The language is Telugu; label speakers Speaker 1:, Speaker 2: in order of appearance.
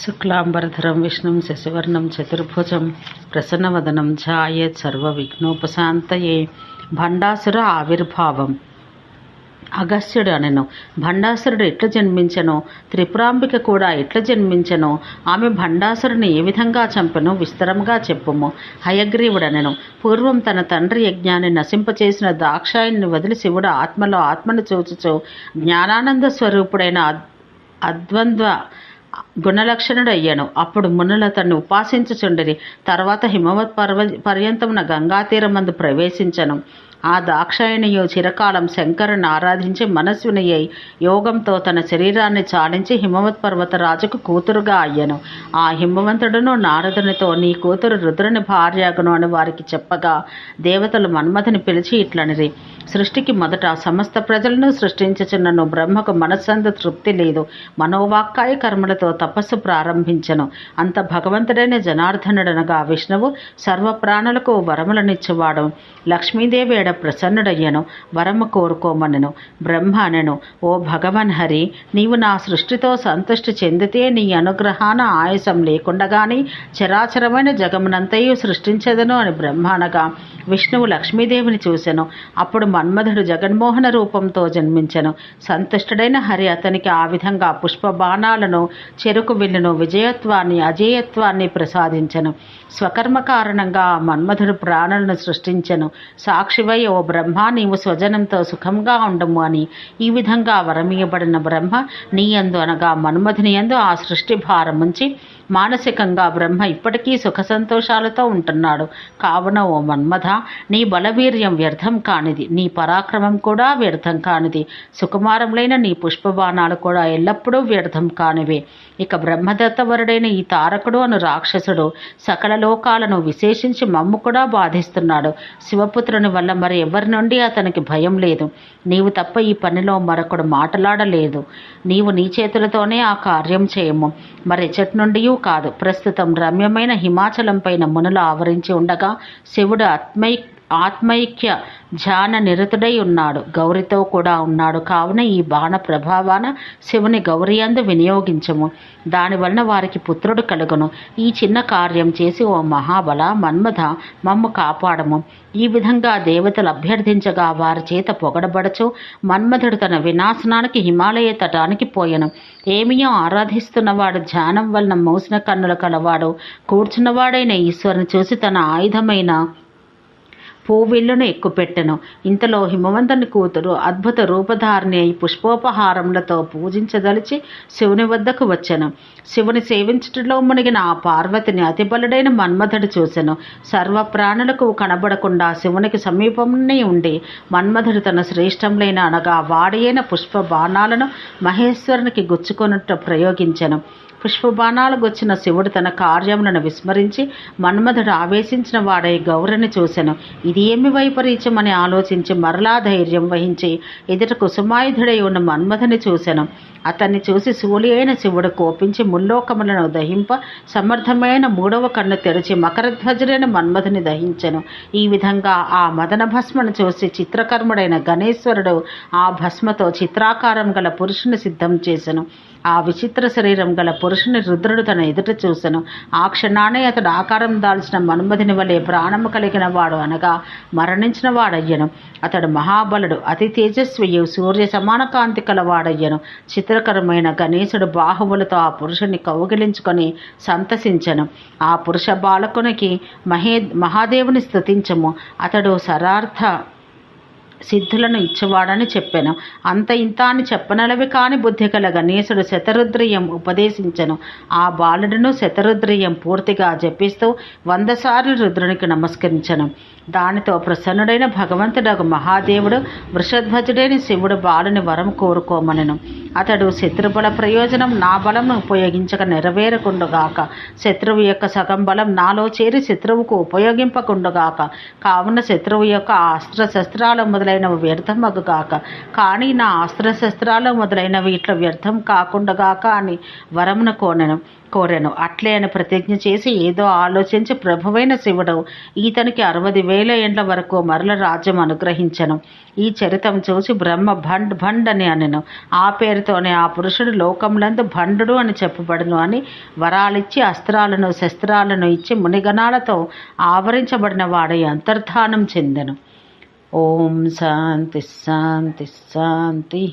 Speaker 1: శుక్లాంబరధరం విష్ణుం శశివర్ణం చతుర్భుజం ప్రసన్నవదనం ధ్యాయేత్ సర్వవిఘ్నోపశాంతయే. భండాసుర ఆవిర్భావం. అగస్త్యుడు అనెను, భండాసురుడు ఎట్లా జన్మించెనో, త్రిపురాంబిక కూడా ఎట్లా జన్మించెనో, ఆమె భండాసురుని ఏ విధంగా చంపెనో విస్తరంగా చెప్పుము. హయగ్రీవుడనెను, పూర్వం తన తండ్రి యజ్ఞాన్ని నశింపచేసిన దాక్షాయణ్ణి వదిలి శివుడు ఆత్మలో ఆత్మను చూచుచు జ్ఞానానంద స్వరూపుడైన అద్వంద్వ గుణలక్షణుడయ్యను. అప్పుడు మునులు అతన్ని ఉపాసించుచుండిరి. తర్వాత హిమవత్ పర్యంతమున గంగాతీరమందు ప్రవేశించను. ఆ దాక్షాయణియు చిరకాలం శంకరుని ఆరాధించి మనస్విని అయి యోగంతో తన శరీరాన్ని చాలించి హిమవత్ పర్వతరాజుకు కూతురుగా అయ్యను. ఆ హిమవంతుడును నారదునితో, నీ కూతురు రుద్రుని భార్యగును అని వారికి చెప్పగా, దేవతలు మన్మథుని పిలిచి ఇట్లనిరి, సృష్టికి మొదట సమస్త ప్రజలను సృష్టించుచున్నను బ్రహ్మకు మనస్సందు తృప్తి లేదు. మనోవాక్కాయ కర్మలతో తపస్సు ప్రారంభించను. అంత భగవంతుడైన జనార్దనుడనగా విష్ణువు సర్వప్రాణులకు వరములనిచ్చువాడు. లక్ష్మీదేవి ప్రసన్నుడయ్యను. వరము కోరుకోమనెను. బ్రహ్మ అనెను, ఓ భగవన్ హరి, నీవు నా సృష్టితో సంతుష్టి చెందితే నీ అనుగ్రహాన ఆయాసం లేకుండగాని చరాచరమైన జగమునంతయు సృష్టించదను అని బ్రహ్మ అనగా, విష్ణువు లక్ష్మీదేవిని చూసెను. అప్పుడు మన్మధుడు జగన్మోహన రూపంతో జన్మించెను. సంతుష్టుడైన హరి అతనికి ఆ విధంగా పుష్పబాణాలను, చెరుకు విల్లును, విజయత్వాన్ని, అజేయత్వాన్ని ప్రసాదించెను. స్వకర్మ కారణంగా మన్మధుడు ప్రాణులను సృష్టించెను. సాక్షివై ఓ బ్రహ్మ, నీవు స్వజనంతో సుఖంగా ఉండము అని ఈ విధంగా వరమీయబడిన బ్రహ్మ నీ యందు అనగా మన్మధుని యందు ఆ సృష్టి భారముంచి మానసికంగా బ్రహ్మ ఇప్పటికీ సుఖ సంతోషాలతో ఉంటున్నాడు. కావున ఓ మన్మథ, నీ బలవీర్యం వ్యర్థం కానిది, నీ పరాక్రమం కూడా వ్యర్థం కానిది, సుకుమారములైన నీ పుష్పబాణాలు కూడా ఎల్లప్పుడూ వ్యర్థం కానివే. ఇక బ్రహ్మదత్తవరుడైన ఈ తారకుడు అను రాక్షసుడు సకల లోకాలను విశేషించి మమ్ము కూడా బాధిస్తున్నాడు. శివపుత్రుని వల్ల మరి ఎవరి నుండి అతనికి భయం లేదు. నీవు తప్ప ఈ పనిలో మరొకడు మాట్లాడలేదు. నీవు నీ చేతులతోనే ఆ కార్యం చేయము, మరెచ్చటి నుండి కాదు. ప్రస్తుతం రమ్యమైన హిమాచలం పైన మునులు ఆవరించి ఉండగా శివుడు ఆత్మైక్య ధ్యాన నిరతుడై ఉన్నాడు. గౌరితో కూడా ఉన్నాడు. కావున ఈ బాణ ప్రభావాన శివుని గౌరియందు వినియోగించము. దానివలన వారికి పుత్రుడు కలుగును. ఈ చిన్న కార్యం చేసి ఓ మహాబల మన్మథ, మమ్ము కాపాడము. ఈ విధంగా దేవతలు అభ్యర్థించగా వారి చేత పొగడబడచు మన్మథుడు తన వినాశనానికి హిమాలయ తటానికి పోయెను. ఏమియో ఆరాధిస్తున్నవాడు, ధ్యానం వలన మోసిన కన్నుల కలవాడు, కూర్చున్నవాడైన ఈశ్వరుని చూసి తన ఆయుధమైన పూవిల్లును ఎక్కుపెట్టెను. ఇంతలో హిమవంతుని కూతురు అద్భుత రూపధారిణి అయి పుష్పోపహారములతో పూజించదలిచి శివుని వద్దకు వచ్చెను. శివుని సేవించుటలో మునిగిన ఆ పార్వతిని అతిబలుడైన మన్మథుడు చూసెను. సర్వప్రాణులకు కనబడకుండా శివునికి సమీపంలోనే ఉండి మన్మథుడు తన శ్రేష్టములైన అనగా వాడియైన పుష్ప బాణాలను మహేశ్వరునికి గుచ్చుకొనుట ప్రయోగించెను. పుష్పబాణాలు గొచ్చిన శివుడు తన కార్యములను విస్మరించి మన్మథుడు ఆవేశించిన వాడై గౌరిని చూసెను. ఇది ఏమి వైపరీత్యమని ఆలోచించి మరలా ధైర్యం వహించి ఎదుట కుసుమాయుధుడై ఉన్న మన్మథుని చూసెను. అతన్ని చూసి శూలి అయిన శివుడు కోపించి ముల్లోకములను దహింప సమర్థమైన మూడవ కన్ను తెరిచి మకరధ్వజుడైన మన్మథుని దహించెను. ఈ విధంగా ఆ మదన భస్మను చూసి చిత్రకర్ముడైన గణేశ్వరుడు ఆ భస్మతో చిత్రాకారం గల పురుషుని సిద్ధం చేసెను. ఆ విచిత్ర శరీరం గల పురుషుని రుద్రుడు తన ఎదుట చూసెను. ఆ క్షణానే అతడు ఆకారం దాల్చిన మన్మథుని వలె ప్రాణము కలిగిన వాడు అనగా మరణించిన వాడయ్యను. అతడు మహాబలుడు, అతి తేజస్వియు, సూర్య సమాన కాంతి కలవాడయ్యను. చిత్రకరమైన గణేశుడు బాహువులతో ఆ పురుషుని కౌగిలించుకొని సంతసించెను. ఆ పురుష బాలకునికి మహాదేవుని స్తుతించము, అతడు సరార్థ సిద్ధులను ఇచ్చేవాడని చెప్పాను. అంత ఇంత అని చెప్పనలవి కాని బుద్ధి కల గణేశుడు శతరుద్రియం ఉపదేశించెను. ఆ బాలుడును శతరుద్రియం పూర్తిగా జపిస్తూ 100 సార్లు రుద్రునికి నమస్కరించెను. దానితో ప్రసన్నుడైన భగవంతుడగు మహాదేవుడు వృషధ్వజుడైన శివుడు బాలుని వరం కోరుకోమనెను. అతడు శత్రుబల ప్రయోజనం నా బలం ఉపయోగించక నెరవేరకుండుగాక, శత్రువు యొక్క సగం బలం నాలో చేరి శత్రువుకు ఉపయోగింపకుండుగాక. కావున శత్రువు యొక్క అస్త్రశస్త్రాల మొదలైన మొదలైనవి వ్యర్థమగుగాక, కానీ నా అస్త్రశస్త్రాలు మొదలైనవి ఇట్లా వ్యర్థం కాకుండాగాక అని వరమును కోరెను. అట్లే అని ప్రతిజ్ఞ చేసి ఏదో ఆలోచించి ప్రభువైన శివుడు ఈతనికి 60,000 ఏండ్ల వరకు మరల రాజ్యం అనుగ్రహించను. ఈ చరితం చూసి బ్రహ్మ భండ్ అని అనెను. ఆ పేరుతోనే ఆ పురుషుడు లోకములందు భండు అని చెప్పబడును అని వరాలిచ్చి అస్త్రాలను శస్త్రాలను ఇచ్చి మునిగణాలతో ఆవరించబడిన వాడై అంతర్ధానం చెందెను. ఓం శాంతి శాంతి శాంతి.